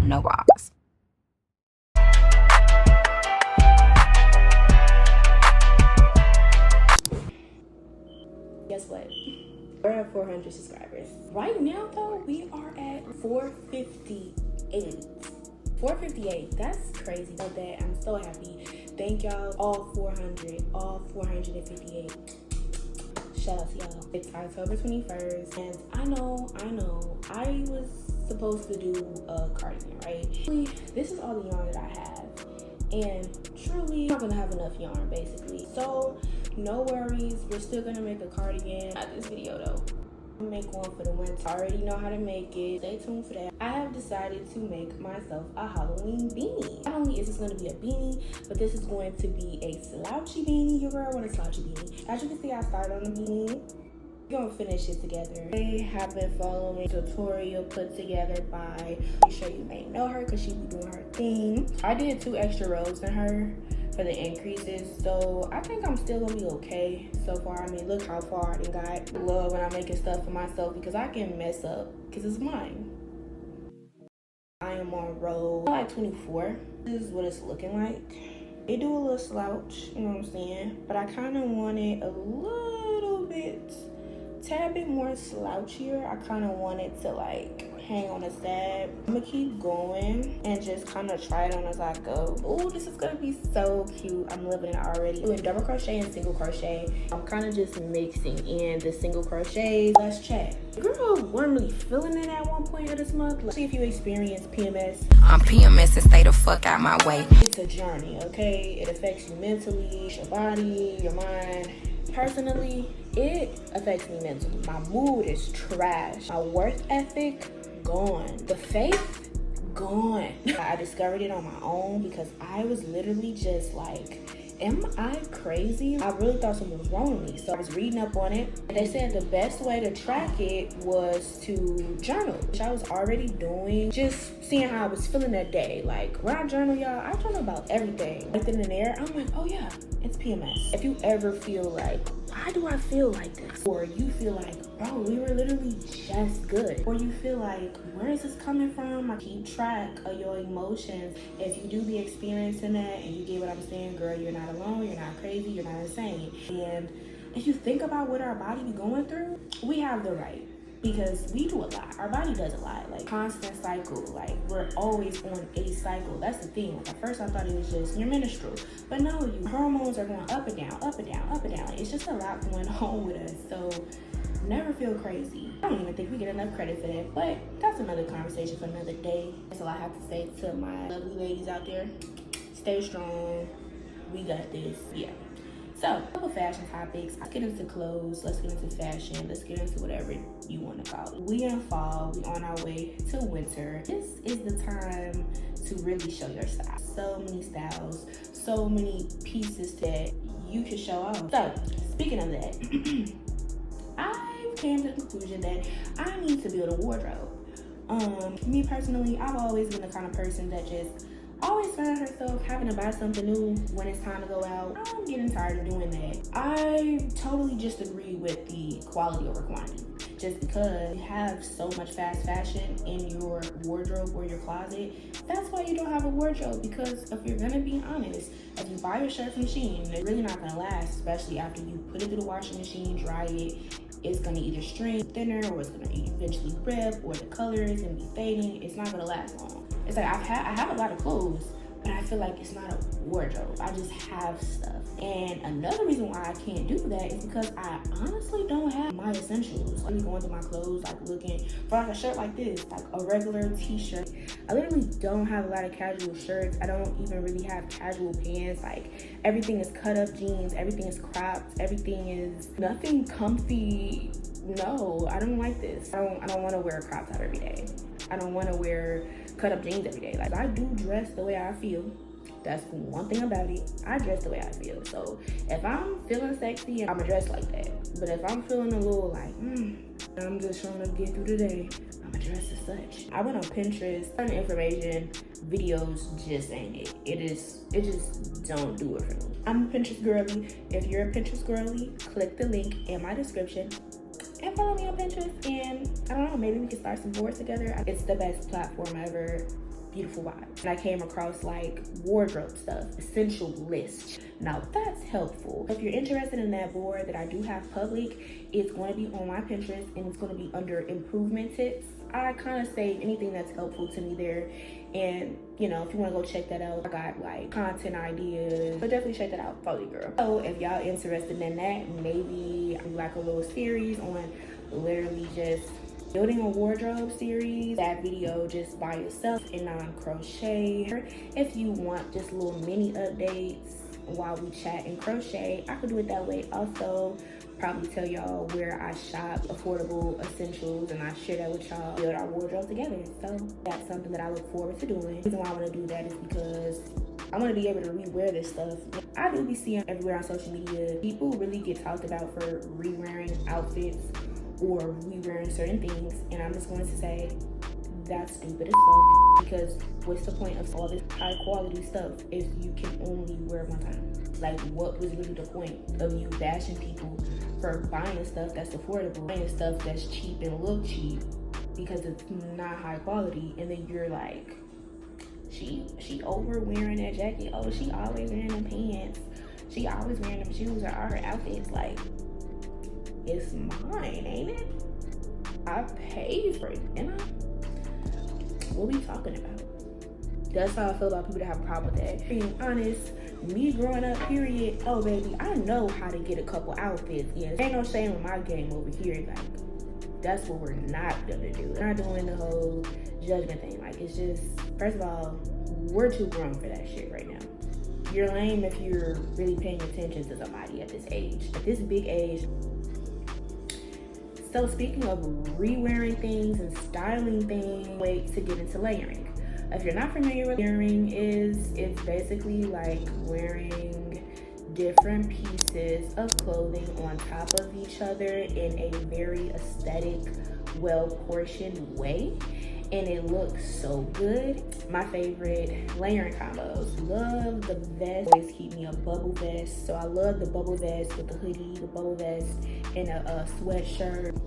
no bras. Guess what? We're at 400 subscribers. Right now though, we are at 458. 458, that's crazy. About that, I'm so happy. Thank y'all, all 458. Shout out to y'all. It's October 21st, and I know, I was supposed to do a cardigan, right? This is all the yarn that I have, and truly, I'm not gonna have enough yarn, basically. So, no worries, we're still gonna make a cardigan. Not this video though. I'll make one for the winter. I already know how to make it. Stay tuned for that. I have decided to make myself a Halloween beanie. Not only is this going to be a beanie, but this is going to be a slouchy beanie. Your girl want a slouchy beanie. As you can see, I started on the beanie. We're gonna finish it together. They have been following a tutorial put together by, I'm sure you may know her because she be doing her thing. I did 2 extra rows in her for the increases, so I think I'm still gonna be okay so far. I mean, look how far I done got. I love when I'm making stuff for myself because I can mess up because it's mine. I am on row like 24. This is what it's looking like. They do a little slouch, you know what I'm saying? But I kind of want it a little bit, tad bit more slouchier. I kind of want it to like hang on a stab. I'm gonna keep going and just kind of try it on as I go. Oh, this is gonna be so cute. I'm loving it already. Doing double crochet and single crochet. I'm kind of just mixing in the single crochets. Let's chat. Girl, wasn't really feeling it at one point of this month. Like, see if you experience PMS. I'm PMS and stay the fuck out my way. It's a journey, okay? It affects you mentally, your body, your mind. Personally, it affects me mentally. My mood is trash. My work ethic, gone. The faith, gone. I discovered it on my own because I was literally just like, am I crazy? I really thought something was wrong with me. So I was reading up on it. And they said the best way to track it was to journal, which I was already doing. Just seeing how I was feeling that day. Like when I journal, y'all, I journal about everything. Right then and there, I'm like, oh yeah, it's PMS. If you ever feel like, why do I feel like this? Or you feel like, bro, we were literally just good. Or you feel like, where is this coming from? I keep track of your emotions. If you do be experiencing that and you get what I'm saying, girl, you're not alone, you're not crazy, you're not insane. And if you think about what our body be going through, we have the right. Because we do a lot. Our body does a lot. Like constant cycle. Like we're always on a cycle. That's the thing. Like at first I thought it was just your menstrual. But no, your hormones are going up and down, up and down, up and down. It's just a lot going on with us. So never feel crazy. I don't even think we get enough credit for that. But that's another conversation for another day. That's all I have to say to my lovely ladies out there. Stay strong. We got this. Yeah. So, a couple fashion topics. Let's get into clothes, let's get into fashion, let's get into whatever you want to call it. We in fall, we on our way to winter. This is the time to really show your style. So many styles, so many pieces that you can show off. So, speaking of that, I came to the conclusion that I need to build a wardrobe. Me personally, I've always been the kind of person that just always find herself having to buy something new when it's time to go out. I'm getting tired of doing that. I totally just agree with the quality over quantity. Just because you have so much fast fashion in your wardrobe or your closet, that's why you don't have a wardrobe. Because if you're gonna be honest, if you buy your shirt from Shein, it's really not gonna last, especially after you put it through the washing machine, dry it. It's gonna either string thinner or it's gonna eventually rip, or the color is gonna be fading. It's not gonna last long. It's like I have a lot of clothes, but I feel like it's not a wardrobe. I just have stuff. And another reason why I can't do that is because I honestly don't have my essentials. Like going through my clothes, like looking for like a shirt like this, like a regular t-shirt. I literally don't have a lot of casual shirts. I don't even really have casual pants. Like everything is cut up jeans, everything is cropped, everything is nothing comfy. No, I don't like this. I don't want to wear a crop top every day. I don't want to wear cut up jeans every day. Like I do dress the way I feel. That's one thing about it. I dress the way I feel. So if I'm feeling sexy, I'ma dress like that. But if I'm feeling a little like, I'm just trying to get through the day, I'ma dress as such. I went on Pinterest, certain information, videos just ain't it. It just don't do it for me. I'm a Pinterest girly. If you're a Pinterest girly, click the link in my description and follow me on Pinterest, and I don't know, maybe we can start some boards together. It's the best platform ever. beautiful vibes. And I came across like wardrobe stuff, essential list. Now that's helpful. If you're interested in that board that I do have public, it's going to be on my Pinterest and it's going to be under improvement tips. I kind of save anything that's helpful to me there. And you know, if you want to go check that out, I got like content ideas, but definitely check that out, Foley Girl. So if y'all interested in that, maybe I do like a little series on literally just building a wardrobe series. That video just by yourself and non-crochet. If you want just little mini updates while we chat and crochet, I could do it that way also. Probably tell y'all where I shop affordable essentials, and I share that with y'all, build our wardrobe together. So that's something that I look forward to doing. The reason why I want to do that is because I want to be able to rewear this stuff. I do be seeing everywhere on social media, people really get talked about for rewearing outfits or rewearing certain things, and I'm just going to say that's stupid as fuck, because what's the point of all this high quality stuff if you can only wear it one time? Like, what was really the point of you bashing people for buying stuff that's affordable, buying stuff that's cheap and look cheap because it's not high quality, and then you're like, she over wearing that jacket, oh, she always wearing them pants, she always wearing them shoes, or all her outfits. Like, it's mine, ain't it? I paid for it, you know? What we talking about? That's how I feel about people that have a problem with that. Being honest, me growing up, period, oh baby, I know how to get a couple outfits. Yes, ain't no shame in my game over here. Like, that's what we're not gonna do. We're not doing the whole judgment thing. Like, it's just, first of all, we're too grown for that shit right now. You're lame if you're really paying attention to somebody at this age, at this big age. So speaking of rewearing things and styling things, wait to get into layering. If you're not familiar with layering, it's basically like wearing different pieces of clothing on top of each other in a very aesthetic, well-portioned way, and it looks so good. My favorite layering combos, love the vest, always keep me a bubble vest, so I love the bubble vest with the hoodie, the bubble vest, and a sweatshirt.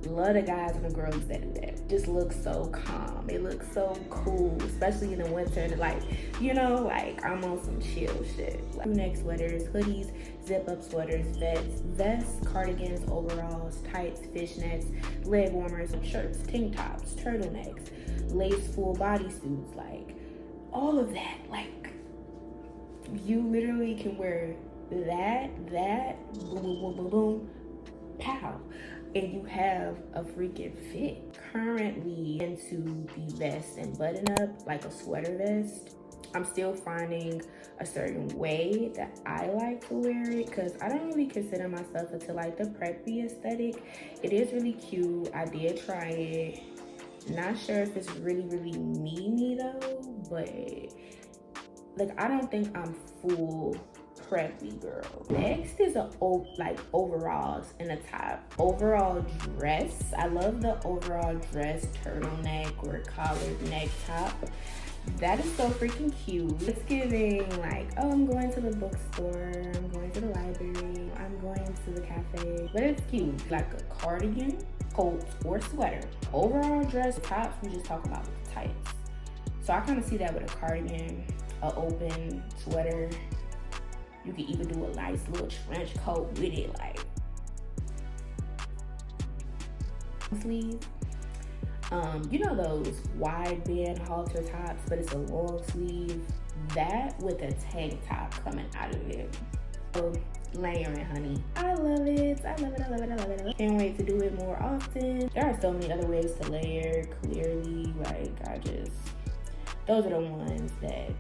Love the guys and the girls that do that. Just looks so calm. It looks so cool, especially in the winter. And like, you know, like I'm on some chill shit. Like neck sweaters, hoodies, zip up sweaters, vests, cardigans, overalls, tights, fishnets, leg warmers, shirts, tank tops, turtlenecks, lace full bodysuits, like all of that. Like, you literally can wear that, boom, boom, boom, boom, boom, pow, and you have a freaking fit. Currently into the vest and button up, like a sweater vest. I'm still finding a certain way that I like to wear it, because I don't really consider myself into like the preppy aesthetic. It is really cute. I did try it. Not sure if it's really me though, but like, I don't think I'm full preppy girl. Next is like overalls and a top. Overall dress. I love the overall dress turtleneck or collared neck top. That is so freaking cute. It's giving like, oh, I'm going to the bookstore, I'm going to the library, I'm going to the cafe. But it's cute. Like a cardigan, coat, or sweater. Overall dress, tops, we just talk about with the tights. So I kind of see that with a cardigan, an open sweater. You can even do a nice little trench coat with it, like sleeves. You know those wide band halter tops, but it's a long sleeve. That with a tank top coming out of it. So layering, honey. I love it. I love it. I love it. I love it. I love it. Can't wait to do it more often. There are so many other ways to layer. Clearly, like those are the ones that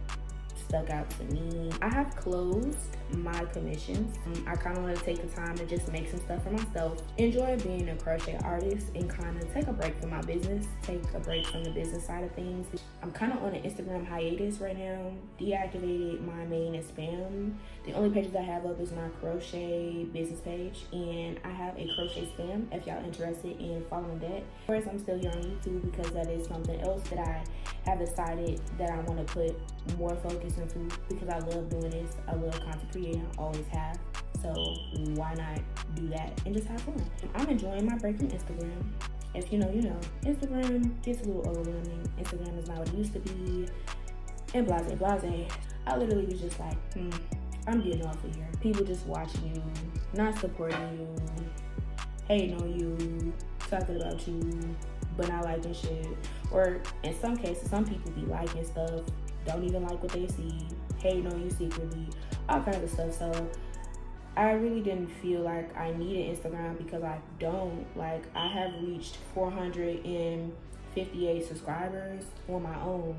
stuck out to me. I have closed my commissions. I kind of want to take the time to just make some stuff for myself, enjoy being a crochet artist, and kind of take a break from my business, take a break from the business side of things. I'm kind of on an Instagram hiatus right now. Deactivated my main and spam. The only pages I have up is my crochet business page, and I have a crochet spam if y'all interested in following that. Of course, I'm still here on YouTube because that is something else that I have decided that I want to put more focus into, because I love doing this. I love content creating, I always have. So why not do that and just have fun? I'm enjoying my break from Instagram. If you know, you know. Instagram gets a little overwhelming. Instagram is not what it used to be. And blase. I literally was just like, I'm getting off of here. People just watching you, not supporting you, hating on you, talking about you, but not liking shit. Or in some cases, some people be liking stuff, don't even like what they see, hating on you secretly, all kinds of stuff. So I really didn't feel like I needed Instagram because I don't. Like, I have reached 458 subscribers on my own.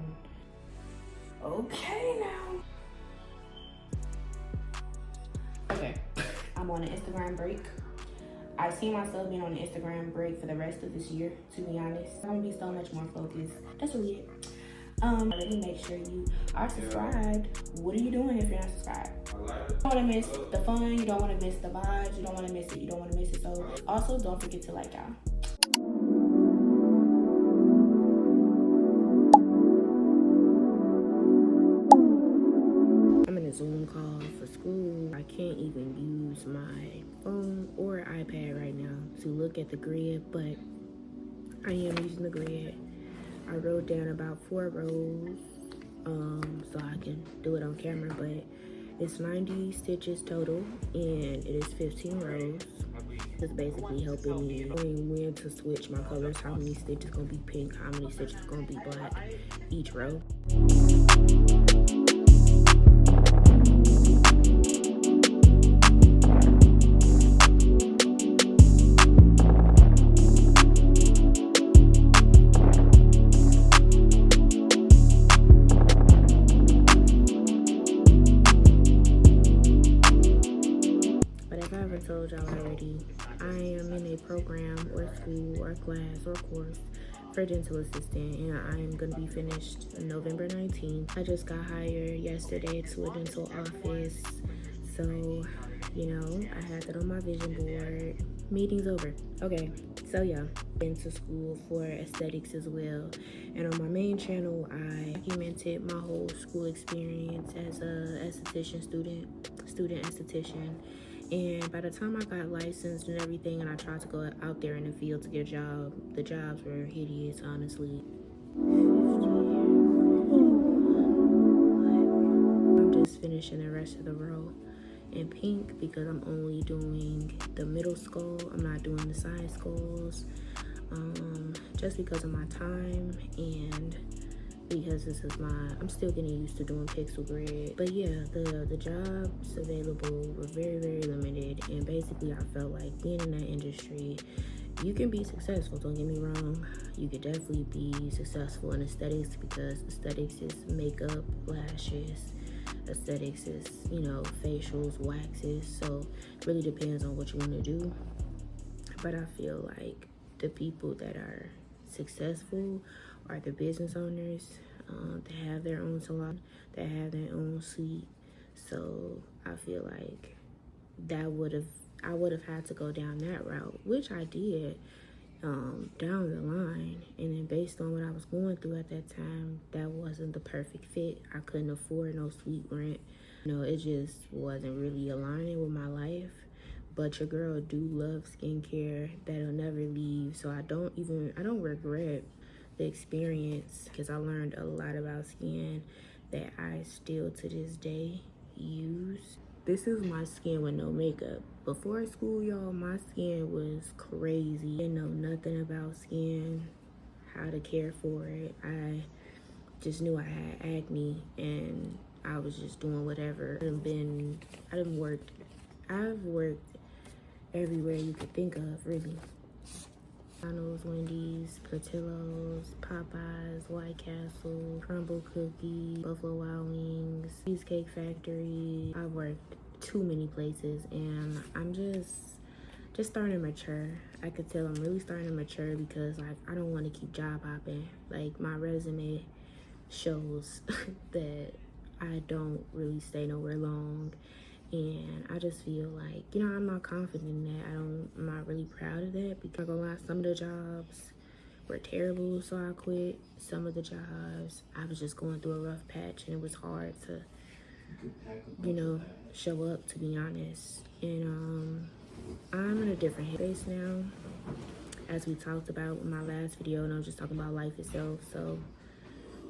Okay now. Okay, I'm on an Instagram break. I see myself being on an Instagram break for the rest of this year, to be honest. I'm gonna be so much more focused. That's really it. Already make sure you are subscribed. What are you doing if you're not subscribed? You don't want to miss the fun, you don't want to miss the vibes, you don't want to miss it, So also don't forget to like, y'all. I'm in a Zoom call for school. I can't even use my phone or iPad right now to look at the grid, but I am using the grid. I wrote down about 4 rows so I can do it on camera, but it's 90 stitches total and it is 15 rows. It's basically helping me knowing when to switch my colors, how many stitches gonna be pink, how many stitches gonna be black each row. Told y'all already, I am in a program or school or class or course for dental assistant, and I am going to be finished November 19th. I just got hired yesterday to a dental office, so you know, I had that on my vision board. Meeting's over. Okay, so yeah, into school for aesthetics as well, and on my main channel I documented my whole school experience as a esthetician student esthetician. And by the time I got licensed and everything, and I tried to go out there in the field to get a job, the jobs were hideous, honestly. I'm just finishing the rest of the row in pink because I'm only doing the middle skull. I'm not doing the side skulls, just because of my time and because this is I'm still getting used to doing pixel grid. But yeah, the jobs available were very, very limited, and basically I felt like being in that industry, you can be successful, don't get me wrong. You could definitely be successful in aesthetics because aesthetics is makeup, lashes, aesthetics is, you know, facials, waxes, so it really depends on what you want to do. But I feel like the people that are successful are the business owners that have their own salon, that have their own suite. So I feel like I would have had to go down that route, which I did down the line. And then based on what I was going through at that time, that wasn't the perfect fit. I couldn't afford no suite rent. You know, it just wasn't really aligning with my life. But your girl do love skincare. That'll never leave. So I don't regret the experience because I learned a lot about skin that I still to this day use. This is my skin with no makeup. Before school, y'all, my skin was crazy. I didn't know nothing about skin, how to care for it. I just knew I had acne and I was just doing whatever. I've worked everywhere you could think of, really. McDonald's, Wendy's, Portillo's, Popeyes, White Castle, Crumble Cookie, Buffalo Wild Wings, Cheesecake Factory. I've worked too many places and I'm just starting to mature. I could tell I'm really starting to mature because like I don't want to keep job hopping. Like my resume shows that I don't really stay nowhere long. And I just feel like, you know, I'm not confident in that. I'm not really proud of that because I'm gonna lie, some of the jobs were terrible, so I quit. Some of the jobs, I was just going through a rough patch and it was hard to, you know, show up, to be honest. And I'm in a different headspace now. as we talked about in my last video, and I was just talking about life itself. So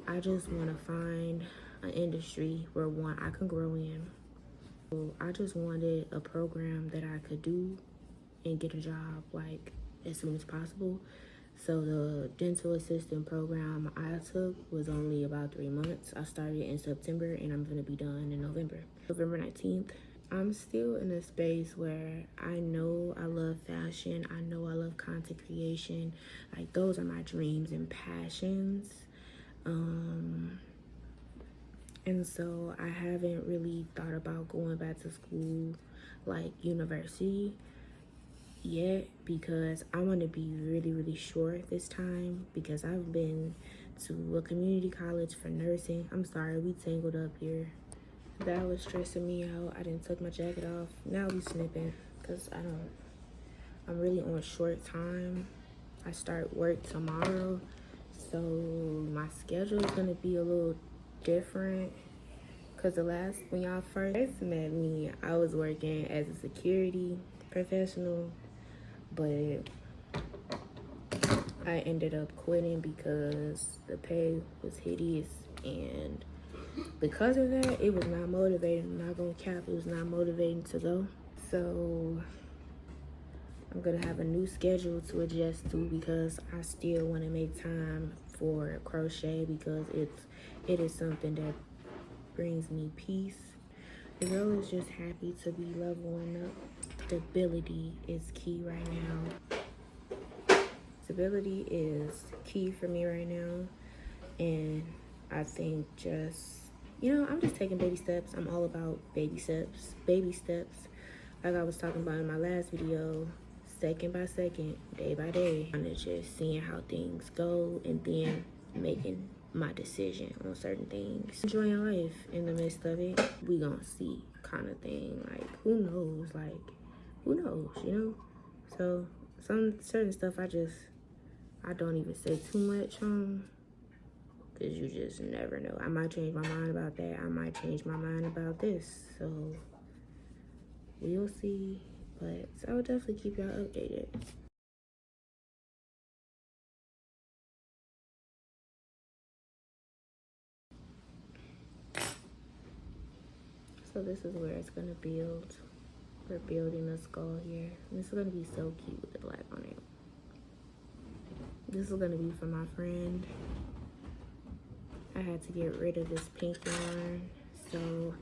I just want to find an industry where one I can grow in. So I just wanted a program that I could do and get a job like as soon as possible. So the dental assistant program I took was only about 3 months. I started in September and I'm gonna be done in November. November 19th. I'm still in a space where I know I love fashion. I know I love content creation. Like those are my dreams and passions. And so I haven't really thought about going back to school, like university yet, because I want to be really, really sure this time, because I've been to a community college for nursing. I'm sorry, we tangled up here. That was stressing me out. I didn't take my jacket off. Now we snipping, because I'm really on short time. I start work tomorrow, so my schedule is gonna be a little different, because when y'all first met me, I was working as a security professional, but I ended up quitting because the pay was hideous, and because of that, it was not motivating. I'm not gonna cap, it was not motivating to go. So I'm gonna have a new schedule to adjust to, because I still want to make time for crochet, because it is something that brings me peace. The girl is just happy to be leveling up. Stability is key right now. Stability is key for me right now, and I think I'm just taking baby steps. I'm all about baby steps. Baby steps, like I was talking about in my last video, second by second, day by day. I'm just seeing how things go and then making my decision on certain things. Enjoying life in the midst of it. We gonna see, kind of thing. Like, who knows? So some certain stuff I don't even say too much on, because you just never know. I might change my mind about that. I might change my mind about this. So we'll see. But I will definitely keep y'all updated. So this is where it's gonna build. We're building a skull here. And this is gonna be so cute with the black on it. This is gonna be for my friend. I had to get rid of this pink yarn. So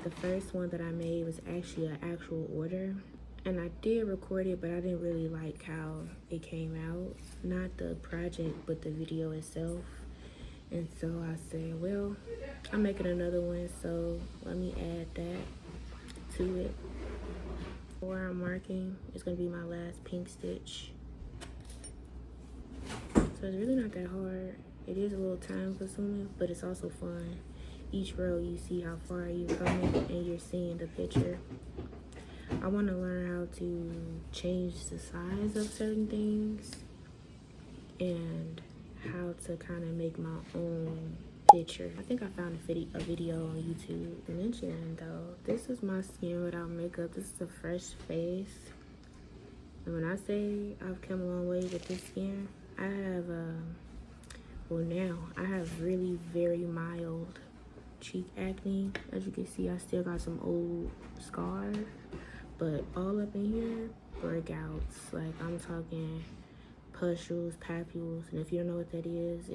the first one that I made was actually an actual order. And I did record it, but I didn't really like how it came out. Not the project, but the video itself. And so I said, well, I'm making another one, so let me add that to it. Where I'm marking is gonna be my last pink stitch. So it's really not that hard. It is a little time consuming, but it's also fun. Each row you see how far you're coming and you're seeing the picture. I want to learn how to change the size of certain things and how to kind of make my own picture. I think I found a video on YouTube. Mentioning though, this is my skin without makeup. This is a fresh face. And when I say I've come a long way with this skin, I have now I have really very mild cheek acne. As you can see, I still got some old scars, but all up in here, breakouts. Like, I'm talking pustules, papules, and if you don't know what that is,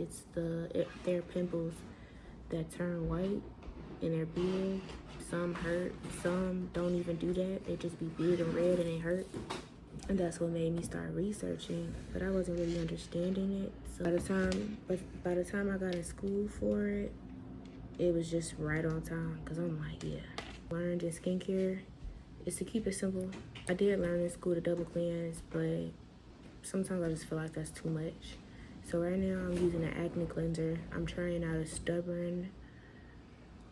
they're pimples that turn white and they're big. Some hurt, some don't even do that. They just be big and red and they hurt. And that's what made me start researching, but I wasn't really understanding it. So by the time I got in school for it, it was just right on time, because I'm like, yeah. Learned in skincare is to keep it simple. I did learn in school to double cleanse, but sometimes I just feel like that's too much. So right now I'm using an acne cleanser. I'm trying out a stubborn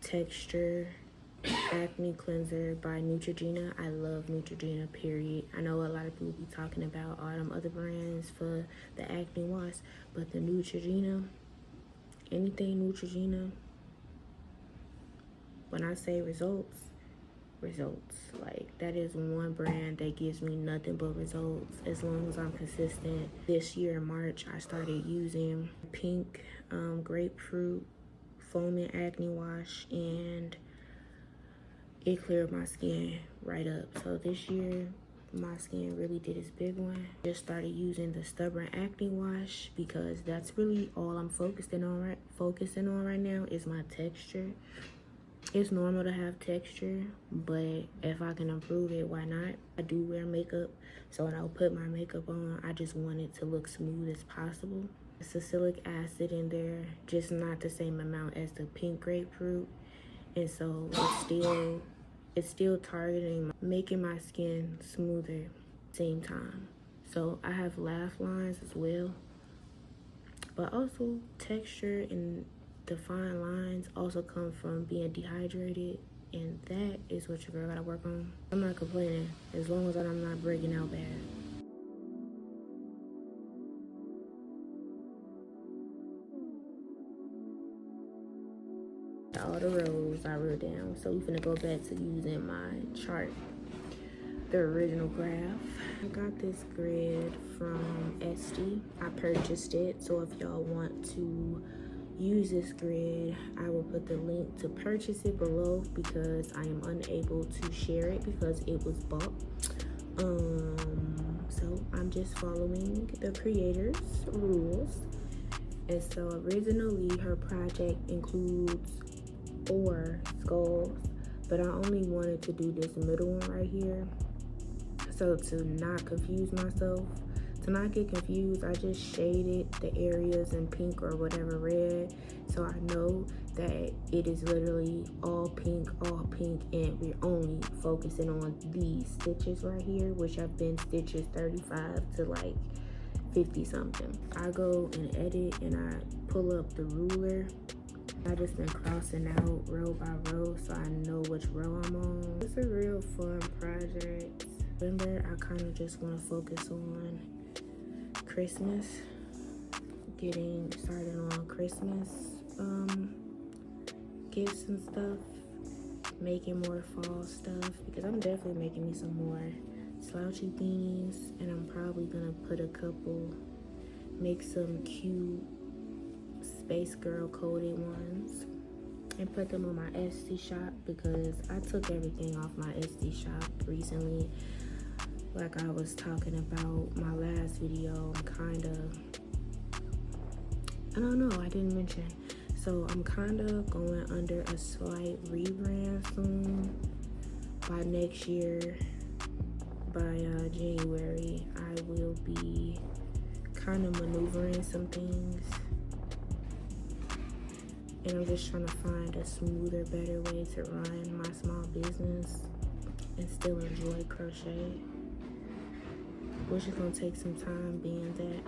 texture acne cleanser by Neutrogena. I love Neutrogena, period. I know a lot of people be talking about all them other brands for the acne wash, but the Neutrogena, anything Neutrogena, when I say results results. Like, that is one brand that gives me nothing but results as long as I'm consistent. This year in March, I started using pink grapefruit foaming acne wash, and it cleared my skin right up. So this year, my skin really did its big one. Just started using the stubborn acne wash because that's really all I'm focusing on right now is my texture. It's normal to have texture, but if I can improve it, why not? I do wear makeup, so when I put my makeup on, I just want it to look smooth as possible. Salicylic acid in there, just not the same amount as the pink grapefruit, and so it's still targeting, making my skin smoother same time. So I have laugh lines as well, but also texture and defined lines also come from being dehydrated, and that is what your girl gotta work on. I'm not complaining as long as I'm not breaking out bad. All the rows I wrote down, so we're gonna go back to using my chart, the original graph. I got this grid from Etsy. I purchased it, so if y'all want to use this grid, I will put the link to purchase it below because I am unable to share it because it was bought. So I'm just following the creator's rules. And so originally her project includes 4 skulls, but I only wanted to do this middle one right here. So to not confuse myself, to not get confused, I just shaded the areas in pink or whatever red, so I know that it is literally all pink, and we're only focusing on these stitches right here, which have been stitches 35 to like 50 something. I go and edit and I pull up the ruler. I just been crossing out row by row so I know which row I'm on. It's a real fun project. Remember, I kind of just want to focus on Christmas, getting started on Christmas gifts and stuff, making more fall stuff, because I'm definitely making me some more slouchy beanies, and I'm probably gonna put make some cute space girl coated ones and put them on my Etsy shop, because I took everything off my Etsy shop recently. Like I was talking about my last video, I don't know, I didn't mention. So I'm kind of going under a slight rebrand soon. By next year, by January, I will be kind of maneuvering some things. And I'm just trying to find a smoother, better way to run my small business and still enjoy crochet, which is gonna take some time, being that